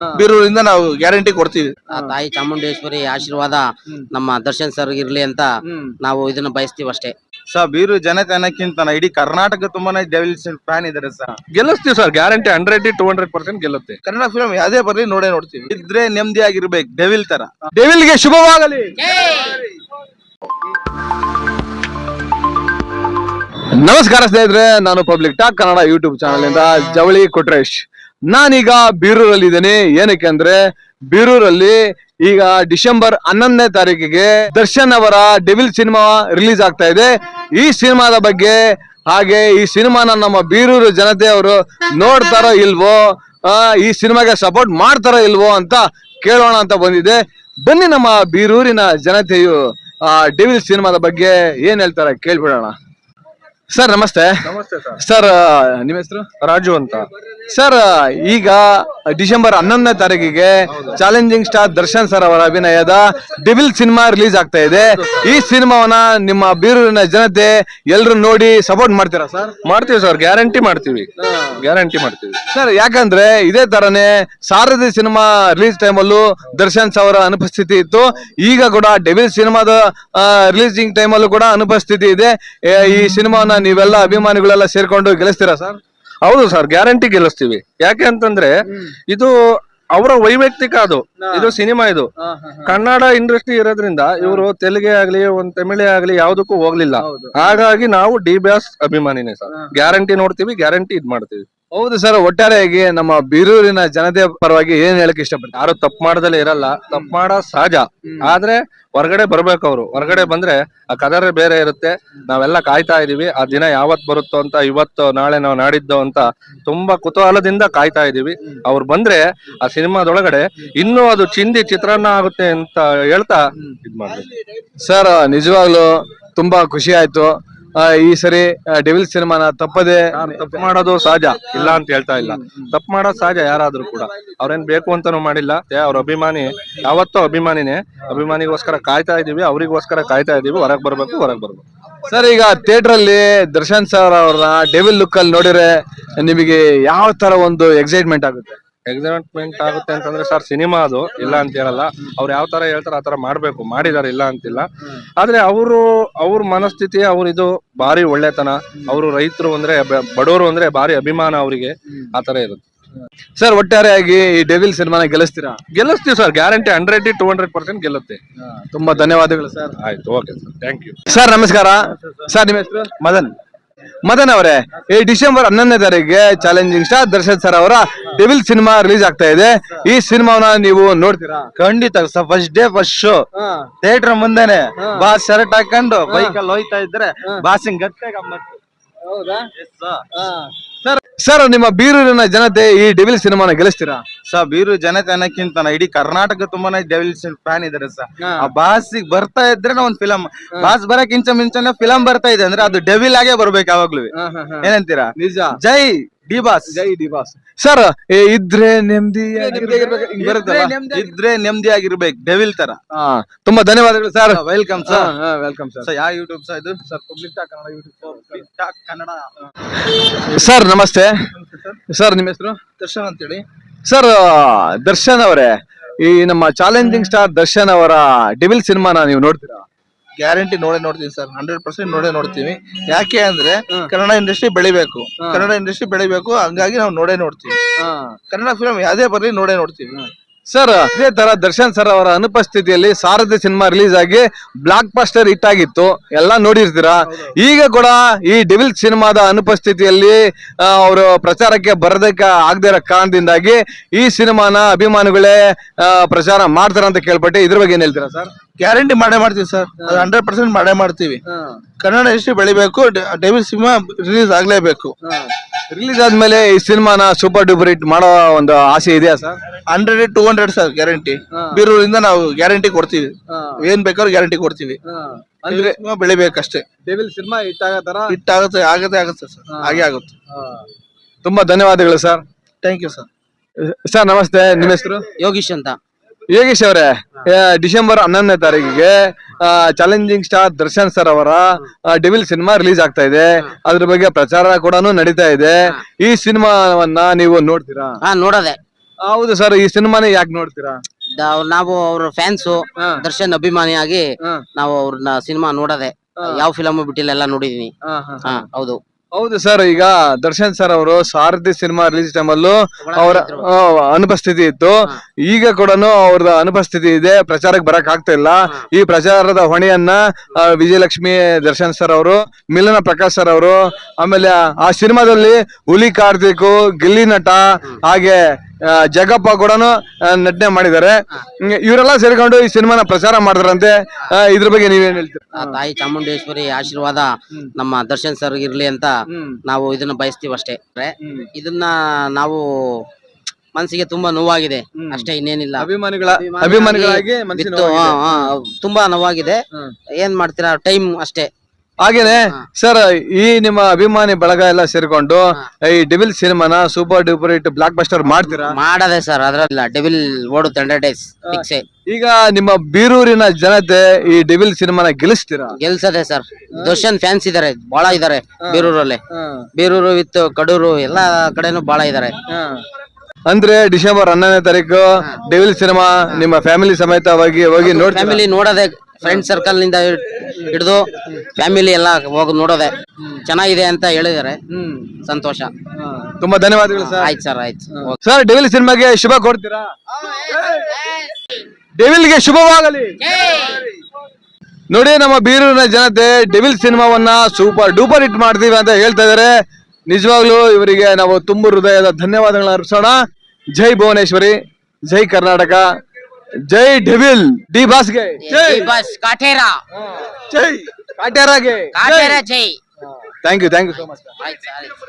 ಬೀರೂರಿಂದ ನಾವು ಗ್ಯಾರಂಟಿ ಕೊಡ್ತೀವಿ. ತಾಯಿ ಚಾಮುಂಡೇಶ್ವರಿ ಆಶೀರ್ವಾದ ನಮ್ಮ ದರ್ಶನ್ ಸರ್ ಇರ್ಲಿ ಅಂತ ನಾವು ಇದನ್ನ ಬಯಸ್ತೀವಿ ಅಷ್ಟೇ. ಬೀರು ಜನತೆ ಅನ್ನಕ್ಕಿಂತ ಇಡೀ ಕರ್ನಾಟಕ ತುಂಬಾನೇ ಡೆವಿಲ್ಸ್ ಫ್ಯಾನ್ ಇದಾರೆ ಸರ್. ಗೆಲ್ಲಿಸ್ತೀವಿ ಸರ್, ಗ್ಯಾರಂಟಿ 100-200% ಗೆಲ್ಲುತ್ತೆ. ಕನ್ನಡ ಫಿಲ್ಮ್ ಯಾವ್ದೇ ಬರ್ಲಿ ನೋಡ್ತೀವಿ. ಇದ್ರೆ ನೆಮ್ಮದಿಯಾಗಿರ್ಬೇಕು, ಡೆವಿಲ್ ತರ. ಡೆವಿಲ್ಗೆ ಶುಭವಾಗಲಿ. ನಮಸ್ಕಾರ ಸ್ನೇಹಿತರೆ, ನಾನು public talk Kannada YouTube channel ಇಂದ ಜವಳಿ ಕೊಟ್ರೇಶ್. ನಾನೀಗ ಬೀರೂರಲ್ಲಿ ಇದ್ದೇನೆ. ಏನಕ್ಕೆ ಅಂದ್ರೆ ಬೀರೂರಲ್ಲಿ ಈಗ ಡಿಸೆಂಬರ್ 11ನೇ ತಾರೀಕಿಗೆ ದರ್ಶನ್ ಅವರ ಡೆವಿಲ್ ಸಿನಿಮಾ ರಿಲೀಸ್ ಆಗ್ತಾ ಇದೆ. ಈ ಸಿನಿಮಾದ ಬಗ್ಗೆ ಹಾಗೆ ಈ ಸಿನಿಮಾನ ನಮ್ಮ ಬೀರೂರು ಜನತೆಯವರು ನೋಡ್ತಾರೋ ಇಲ್ವೋ, ಈ ಸಿನಿಮಾಗೆ ಸಪೋರ್ಟ್ ಮಾಡ್ತಾರೋ ಇಲ್ವೋ ಅಂತ ಕೇಳೋಣ ಅಂತ ಬಂದಿದೆ. ಬನ್ನಿ ನಮ್ಮ ಬೀರೂರಿನ ಜನತೆಯು ಡೆವಿಲ್ ಸಿನಿಮಾದ ಬಗ್ಗೆ ಏನ್ ಹೇಳ್ತಾರೆ ಕೇಳ್ಬಿಡೋಣ. ಸರ್ ನಮಸ್ತೆ. ನಮಸ್ತೆ ಸರ್. ಸರ್ ನಿಮ್ಮ ಹೆಸರು? ರಾಜು ಅಂತ. ಸರ್ ಈಗ ಡಿಸೆಂಬರ್ 11ನೇ ತಾರೀಕಿಗೆ ಚಾಲೆಂಜಿಂಗ್ ಸ್ಟಾರ್ ದರ್ಶನ್ ಸರ್ ಅವರ ಅಭಿನಯದ ಡೆವಿಲ್ ಸಿನಿಮಾ ರಿಲೀಸ್ ಆಗ್ತಾ ಇದೆ. ಈ ಸಿನಿಮಾವನ್ನ ನಿಮ್ಮ ಬೀರೂರಿನ ಜನತೆ ಎಲ್ರು ನೋಡಿ ಸಪೋರ್ಟ್ ಮಾಡ್ತೀರಾ ಸರ್? ಮಾಡ್ತೀವಿ ಸರ್, ಗ್ಯಾರಂಟಿ ಮಾಡ್ತೀವಿ. ಸರ್ ಯಾಕಂದ್ರೆ ಇದೇ ತರನೇ ಸಾರಥಿ ಸಿನಿಮಾ ರಿಲೀಸ್ ಟೈಮಲ್ಲೂ ದರ್ಶನ್ ಅವರ ಅನುಪಸ್ಥಿತಿ ಇತ್ತು. ಈಗ ಕೂಡ ಡೆವಿಲ್ ಸಿನಿಮಾದ ರಿಲೀಸಿಂಗ್ ಟೈಮಲ್ಲೂ ಕೂಡ ಅನುಪಸ್ಥಿತಿ ಇದೆ. ಈ ಸಿನಿಮಾವನ್ನ ನೀವೆಲ್ಲ ಅಭಿಮಾನಿಗಳೆಲ್ಲ ಸೇರ್ಕೊಂಡು ಗೆಲ್ಲಿಸ್ತೀರಾ ಸರ್? ಹೌದು ಸರ್, ಗ್ಯಾರಂಟಿ ಗೆಲ್ಲಿಸ್ತೀವಿ. ಯಾಕೆ ಅಂತಂದ್ರೆ ಇದು ಅವರ ವೈಯಕ್ತಿಕ, ಇದು ಸಿನಿಮಾ. ಇದು ಕನ್ನಡ ಇಂಡಸ್ಟ್ರಿ ಇರೋದ್ರಿಂದ ಇವರು ತೆಲುಗೇ ಆಗ್ಲಿ ಒಂದ್ ತಮಿಳೇ ಆಗ್ಲಿ ಯಾವ್ದಕ್ಕೂ ಹೋಗ್ಲಿಲ್ಲ. ಹಾಗಾಗಿ ನಾವು ಡಿ-ಬ್ಯಾಸ್ ಅಭಿಮಾನಿನೇ ಸರ್. ಗ್ಯಾರಂಟಿ ನೋಡ್ತೀವಿ, ಗ್ಯಾರಂಟಿ ಇದ್ ಮಾಡ್ತೀವಿ. ಹೌದು ಸರ್, ಒಟ್ಟಾರೆಯಾಗಿ ನಮ್ಮ ಬೀರೂರಿನ ಜನತೆಯ ಪರವಾಗಿ ಏನ್ ಹೇಳಕ್ ಇಷ್ಟಪಡ್ತಾರೆ? ಯಾರು ತಪ್ಪು ಮಾಡದಲ್ಲೇ ಇರಲ್ಲ, ತಪ್ಪು ಮಾಡೋ ಸಹಜ. ಆದ್ರೆ ಹೊರಗಡೆ ಬರ್ಬೇಕು. ಅವರು ಹೊರಗಡೆ ಬಂದ್ರೆ ಆ ಕದರ ಬೇರೆ ಇರುತ್ತೆ. ನಾವೆಲ್ಲ ಕಾಯ್ತಾ ಇದೀವಿ, ಆ ದಿನ ಯಾವತ್ ಬರುತ್ತೋ ಅಂತ. ಇವತ್ತು ನಾಳೆ ನಾವು ನಾಡಿದ್ದು ಅಂತ ತುಂಬಾ ಕುತೂಹಲದಿಂದ ಕಾಯ್ತಾ ಇದೀವಿ. ಅವ್ರು ಬಂದ್ರೆ ಆ ಸಿನಿಮಾದೊಳಗಡೆ ಇನ್ನೂ ಅದು ಚಿಂದಿ ಚಿತ್ರಾನ್ನ ಆಗುತ್ತೆ ಅಂತ ಹೇಳ್ತಾ ಇದ್ ಮಾಡ್ಬೇಕು. ಸರ್ ನಿಜವಾಗ್ಲು ತುಂಬಾ ಖುಷಿ ಆಯ್ತು. ಈ ಸರಿ ಡೆವಿಲ್ ಸಿನಿಮಾನ ತಪ್ಪದೆ. ತಪ್ಪು ಮಾಡೋದು ಸಹಜ, ಇಲ್ಲ ಅಂತ ಹೇಳ್ತಾ ಇಲ್ಲ. ತಪ್ಪು ಮಾಡೋದು ಸಹಜ ಯಾರಾದ್ರೂ ಕೂಡ. ಅವ್ರೇನ್ ಬೇಕು ಅಂತಾನು ಮಾಡಿಲ್ಲ. ಅವ್ರ ಅಭಿಮಾನಿ ಯಾವತ್ತೂ ಅಭಿಮಾನಿನೇ. ಅಭಿಮಾನಿಗೋಸ್ಕರ ಕಾಯ್ತಾ ಇದೀವಿ, ಅವ್ರಿಗೋಸ್ಕರ ಕಾಯ್ತಾ ಇದೀವಿ. ಹೊರಗ್ ಬರ್ಬೇಕು. ಸರ್ ಈಗ ಥಿಯೇಟರ್ ಅಲ್ಲಿ ದರ್ಶನ್ ಸರ್ ಅವ್ರನ್ನ ಡೆವಿಲ್ ಲುಕ್ ಅಲ್ಲಿ ನೋಡಿದ್ರೆ ನಿಮಗೆ ಯಾವ ತರ ಒಂದು ಎಕ್ಸೈಟ್ಮೆಂಟ್ ಆಗುತ್ತೆ? ಎಕ್ಸೈಟ್ಮೆಂಟ್ ಆಗುತ್ತೆ ಅಂತಂದ್ರೆ ಸರ್, ಸಿನಿಮಾ ಅದು, ಇಲ್ಲ ಅಂತ ಹೇಳಲ್ಲ. ಅವ್ರು ಯಾವ ತರ ಹೇಳ್ತಾರ ಆ ತರ ಮಾಡ್ಬೇಕು. ಮಾಡಿದಾರೆ, ಇಲ್ಲ ಅಂತಿಲ್ಲ. ಆದ್ರೆ ಅವ್ರ ಮನಸ್ಥಿತಿ, ಇದು ಭಾರಿ ಒಳ್ಳೆತನ. ಅವರು ರೈತರು ಅಂದ್ರೆ, ಬಡವರು ಅಂದ್ರೆ ಭಾರಿ ಅಭಿಮಾನ ಅವರಿಗೆ. ಆ ತರ ಇರುತ್ತೆ ಸರ್. ಒಟ್ಟಾರೆಯಾಗಿ ಈ ಡೆವಿಲ್ ಸಿನಿಮಾನ ಗೆಲ್ಲಿಸ್ತೀರಾ? ಗೆಲ್ಲಿಸ್ತೀವಿ ಸರ್, ಗ್ಯಾರಂಟಿ 100-200% ಗೆಲ್ಲುತ್ತೆ. ತುಂಬಾ ಧನ್ಯವಾದಗಳು ಸರ್. ಆಯ್ತು, okay sir, thank you. Sir ನಮಸ್ಕಾರ. ಸರ್ ನಿಮ್ಮ ಹೆಸರು? ಮದನ್ ಅವರೇ, ಈ ಡಿಸೆಂಬರ್ 11ನೇ ತಾರೀಕಿಗೆ ಚಾಲೆಂಜಿಂಗ್ ಸ್ಟಾರ್ ದರ್ಶನ್ ಸರ್ ಅವರ ಡೆವಿಲ್ ಸಿನಿಮಾ ರಿಲೀಸ್ ಆಗ್ತಾ ಇದೆ. ಈ ಸಿನಿಮಾವನ್ನ ನೀವು ನೋಡ್ತೀರಾ? ಖಂಡಿತ sir. First day first show theatre ಮುಂದೆನೆ ಬಾಸ್ ಶರ್ಟ್ ಹಾಕೊಂಡು ಬೈಕಲ್ಲಿ ಹೋಯ್ತಾ ಇದ್ರೆ ಬಾಸಿಂಗ್ ಗಟ್ಟೆ ಗಮ್ಮತ್ತು. ಸರ್ ನಿಮ್ಮ ಬೀರೂರಿನ ಜನತೆ ಈ ಡೆವಿಲ್ ಸಿನಿಮಾನ ಗೆಲ್ಲಿಸ್ತೀರಾ? ಸರ್ ಬೀರು ಜನತೆ ಅನ್ನಕ್ಕಿಂತ ಇಡೀ ಕರ್ನಾಟಕ ತುಂಬಾನೇ ಡೆವಿಲ್ಸ್ ಫ್ಯಾನ್ ಇದಾರೆ ಸರ್. ಆ ಬಾಸಿಗೆ ಬರ್ತಾ ಇದ್ರೆ ಒಂದ್ ಫಿಲಂ, ಬಾಸ್ ಬರಕ್ ಮುಂಚೆನೆ ಫಿಲಂ ಬರ್ತಾ ಇದೆ ಅಂದ್ರೆ ಅದು ಡೆವಿಲ್ ಆಗೇ ಬರ್ಬೇಕು ಯಾವಾಗ್ಲೂ. ಏನಂತೀರಾ? ನಿಜ. ಜೈ ಡಿ ಬಾಸ್. ಸರ್ ಇದ್ರೆ ನೆಮ್ಮದಿ ಇದ್ರೆ ನೆಮ್ಮದಿಯಾಗಿರ್ಬೇಕು, ಡೆವಿಲ್ ತರ. ತುಂಬಾ ಧನ್ಯವಾದಗಳು sir. Welcome sir. Welcome sir. ಯಾವ ಯೂಟ್ಯೂಬ್ ಸರ್ ಇದು? Sir public talk Kannada YouTube Kannada. Sir ನಮಸ್ತೆ. ಸರ್ ನಿಮ್ಮ ಹೆಸರು? ದರ್ಶನ್ ಅಂತೇಳಿ. ಸರ್ ದರ್ಶನ್ ಅವರೇ, ಈ ನಮ್ಮ ಚಾಲೆಂಜಿಂಗ್ ಸ್ಟಾರ್ ದರ್ಶನ್ ಅವರ ಡೆವಿಲ್ ಸಿನಿಮಾನ ನೀವು ನೋಡ್ತೀರಾ? ಗ್ಯಾರಂಟಿ ನೋಡ್ತೀವಿ ಸರ್. 100% ನೋಡ್ತೀವಿ. ಯಾಕೆ ಅಂದ್ರೆ ಕನ್ನಡ ಇಂಡಸ್ಟ್ರಿ ಬೆಳಿಬೇಕು. ಹಂಗಾಗಿ ನಾವು ನೋಡ್ತೀವಿ. ಕನ್ನಡ ಫಿಲ್ಮ್ ಯಾವ್ದೇ ಬರ್ಲಿ ನೋಡ್ತೀವಿ. ಸರ್ ಇದೇ ತರ ದರ್ಶನ್ ಸರ್ ಅವರ ಅನುಪಸ್ಥಿತಿಯಲ್ಲಿ ಸಾರಥಿ ಸಿನಿಮಾ ರಿಲೀಸ್ ಆಗಿ ಬ್ಲಾಕ್ ಬಸ್ಟರ್ ಹಿಟ್ ಆಗಿತ್ತು, ಎಲ್ಲ ನೋಡಿರ್ತೀರಾ. ಈಗ ಕೂಡ ಈ ಡೆವಿಲ್ ಸಿನಿಮಾದ ಅನುಪಸ್ಥಿತಿಯಲ್ಲಿ ಅವರು ಪ್ರಚಾರಕ್ಕೆ ಬರದಕ್ಕೆ ಆಗದೇ ಇರೋ ಕಾರಣದಿಂದಾಗಿ ಈ ಸಿನಿಮಾನ ಅಭಿಮಾನಿಗಳೇ ಪ್ರಚಾರ ಮಾಡ್ತಾರ ಅಂತ ಕೇಳ್ಪಟ್ಟೆ. ಇದ್ರ ಬಗ್ಗೆ ಏನ್ ಹೇಳ್ತೀರಾ ಸರ್? ಗ್ಯಾರಂಟಿ ಮಾಡ್ತೀವಿ ಸರ್. 100% ಮಾಡ್ತೀವಿ. ಕನ್ನಡ ಇಂಡಸ್ಟ್ರಿ ಬೆಳಿಬೇಕು, ಡೆವಿಲ್ ಸಿನಿಮಾ ರಿಲೀಸ್ ಆಗ್ಲೇಬೇಕು. ರಿಲೀಸ್ ಆದ್ಮೇಲೆ ಈ ಸಿನಿಮಾನ ಸೂಪರ್ ಡೂಪರ್ ಹಿಟ್ ಮಾಡೋ ಒಂದು ಆಸೆ ಇದೆಯಾ ಸರ್? 100-200 sir guarantee. ಬೀರೂರಿಂದ ನಾವು ಗ್ಯಾರಂಟಿ ಕೊಡ್ತೀವಿ. ಏನ್ ಬೇಕಾದ್ರೂ ಗ್ಯಾರಂಟಿ ಕೊಡ್ತೀವಿ. ಅಂದ್ರೆ ಬೆಳಿಬೇಕಷ್ಟೇ. ಡೆವಿಲ್ ಸಿನಿಮಾ ಹಿಟ್ ಆಗುತ್ತೆ ಸರ್. ಹಾಗೆ ಆಗುತ್ತೆ. ತುಂಬಾ ಧನ್ಯವಾದಗಳು sir. Thank you sir. Sir ನಮಸ್ತೆ. ನಿಮ್ಮ ಹೆಸರು? ಯೋಗೀಶ್ ಅಂತ. ಯೋಗೇಶ್ ಅವರೇ, ಡಿಸೆಂಬರ್ 11ನೇ ತಾರೀಕಿಗೆ ಚಾಲೆಂಜಿಂಗ್ ಸ್ಟಾರ್ ದರ್ಶನ್ ಸರ್ ಅವರ ಡೆವಿಲ್ ಸಿನಿಮಾ ರಿಲೀಸ್ ಆಗ್ತಾ ಇದೆ. ಅದ್ರ ಬಗ್ಗೆ ಪ್ರಚಾರ ಕೂಡ ನಡೀತಾ ಇದೆ. ಈ ಸಿನಿಮಾವನ್ನ ನೀವು ನೋಡ್ತೀರಾ? ನೋಡದೆ. ಹೌದು ಸರ್, ಈ ಸಿನಿಮಾನೇ ಯಾಕೆ ನೋಡ್ತೀರಾ? ನಾವು ಅವ್ರ ಫ್ಯಾನ್ಸು, ದರ್ಶನ್ ಅಭಿಮಾನಿಯಾಗಿ ನಾವು ಅವ್ರನ್ನ ಸಿನಿಮಾ ನೋಡದೆ, ಯಾವ ಫಿಲಮ್ ಬಿಟ್ಟಿಲ್ಲ, ಎಲ್ಲ ನೋಡಿದೀನಿ. ಹಾ, ಹೌದು. ಹೌದು ಸರ್, ಈಗ ದರ್ಶನ್ ಸರ್ ಅವರು ಸಾರಥಿ ಸಿನಿಮಾ ರಿಲೀಸ್ ಟೈಮ್ ಅಲ್ಲೂ ಅವರ ಅನುಪಸ್ಥಿತಿ ಇತ್ತು. ಈಗ ಕೂಡ ಅವ್ರದ ಅನುಪಸ್ಥಿತಿ ಇದೆ, ಪ್ರಚಾರಕ್ಕೆ ಬರಕ್ ಆಗ್ತಾ ಇಲ್ಲ. ಈ ಪ್ರಚಾರದ ಹೊಣೆಯನ್ನ ವಿಜಯಲಕ್ಷ್ಮಿ ದರ್ಶನ್ ಸರ್ ಅವರು, ಮಿಲನ ಪ್ರಕಾಶ್ ಸರ್ ಅವರು, ಆಮೇಲೆ ಆ ಸಿನಿಮಾದಲ್ಲಿ ಹುಲಿ ಕಾರ್ತಿಕ್, ಗಿಲ್ಲಿ ನಟ, ಹಾಗೆ ಜಗಪ್ಪ ಕೂಡ ನಟನೆ ಮಾಡಿದ್ದಾರೆ. ಇವರೆಲ್ಲ ಸೇರ್ಕೊಂಡು ಈ ಸಿನಿಮಾನ ಪ್ರಚಾರ ಮಾಡಿದ್ರಂತೆ. ಇದ್ರ ಬಗ್ಗೆ ನೀವೇನ್ ಹೇಳ್ತೀರಾ? ತಾಯಿ ಚಾಮುಂಡೇಶ್ವರಿ ಆಶೀರ್ವಾದ ನಮ್ಮ ದರ್ಶನ್ ಸರ್ ಇರ್ಲಿ ಅಂತ ನಾವು ಇದನ್ನ ಬಯಸ್ತೀವಿ ಅಷ್ಟೇ. ಇದನ್ನ ನಾವು ಮನಸ್ಸಿಗೆ ತುಂಬಾ ನೋವಾಗಿದೆ ಅಷ್ಟೇ, ಇನ್ನೇನಿಲ್ಲ. ಅಭಿಮಾನಿಗಳಾಗಿ ಬಿತ್ತು, ತುಂಬಾ ನೋವಾಗಿದೆ. ಏನ್ ಮಾಡ್ತೀರಾ, ಟೈಮ್ ಅಷ್ಟೇ. ಹಾಗೇನೆ ಸರ್, ಈ ನಿಮ್ಮ ಅಭಿಮಾನಿ ಬಳಗ ಎಲ್ಲ ಸೇರ್ಕೊಂಡು ಈ ಡೆವಿಲ್ ಸಿನಿಮಾನ super duper hit blockbuster ಮಾಡ್ತೀರಾ? ಮಾಡದೆ ಸರ್, ಅದ್ರಲ್ಲ ಡೆವಿಲ್ ಓಡುತ್ತೆ 100 days ಫಿಕ್ಸೆ. ಈಗ ನಿಮ್ಮ ಬೀರೂರಿನ ಜನತೆ ಈ ಡೆವಿಲ್ ಸಿನಿಮಾನ ಗೆಲ್ಲಿಸ್ತೀರಾ? ಗೆಲ್ಸದೆ ಸರ್. ದರ್ಶನ್ ಫ್ಯಾನ್ಸ್ ಇದಾರೆ, ಬಹಳ ಇದಾರೆ ಬೀರೂರಲ್ಲಿ. ಬೀರೂರು ವಿತ್ ಕಡೂರು ಎಲ್ಲಾ ಕಡೆನೂ ಬಹಳ ಇದಾರೆ. ಅಂದ್ರೆ ಡಿಸೆಂಬರ್ 11ನೇ ತಾರೀಕು ಡೆವಿಲ್ ಸಿನಿಮಾ ನಿಮ್ಮ ಫ್ಯಾಮಿಲಿ ಸಮೇತವಾಗಿ ಹೋಗಿ ನೋಡಿ. ಫ್ಯಾಮಿಲಿ ನೋಡದೆ, ಫ್ರೆಂಡ್ ಸರ್ಕಲ್ ನಿಂದ ಹಿಡಿದು ಫ್ಯಾಮಿಲಿ ಎಲ್ಲ ಹೋಗಿ ನೋಡೋದೆ. ಚೆನ್ನಾಗಿದೆ ಅಂತ ಹೇಳಿದಾರೆ, ಸಂತೋಷ. ತುಂಬಾ ಧನ್ಯವಾದಗಳು ಸರ್. ಆಯ್ತು ಸರ್, ಆಯ್ತು. ಸರ್, ಡೆವಿಲ್ ಸಿನಿಮಾಗೆ ಶುಭ ಕೊಡ್ತೀರಾ? ಡೆವಿಲ್ಗೆ ಶುಭವಾಗಲಿ. ನೋಡಿ, ನಮ್ಮ ಬೀರೂರಿನ ಜನತೆ ಡೆವಿಲ್ ಸಿನಿಮಾವನ್ನ ಸೂಪರ್ ಡೂಪರ್ ಹಿಟ್ ಮಾಡ್ತೀವಿ ಅಂತ ಹೇಳ್ತಾ ಇದಾರೆ. ನಿಜವಾಗ್ಲೂ ಇವರಿಗೆ ನಾವು ತುಂಬು ಹೃದಯದ ಧನ್ಯವಾದಗಳನ್ನ ಅರ್ಪಿಸೋಣ. ಜೈ ಭುವನೇಶ್ವರಿ, ಜೈ ಕರ್ನಾಟಕ, ಜೈ ಡೆವಿಲ್ ಡಿ ಬಾಸ್ಗೆ, ಜೈ ಬಾಸ್ ಕಾಟೇರ, ಜೈ ಕಾಟ್ಯಾರಾಗೆ, ಕಾಟೇರ ಜೈ. Thank you so much. ಆಯ್ತು.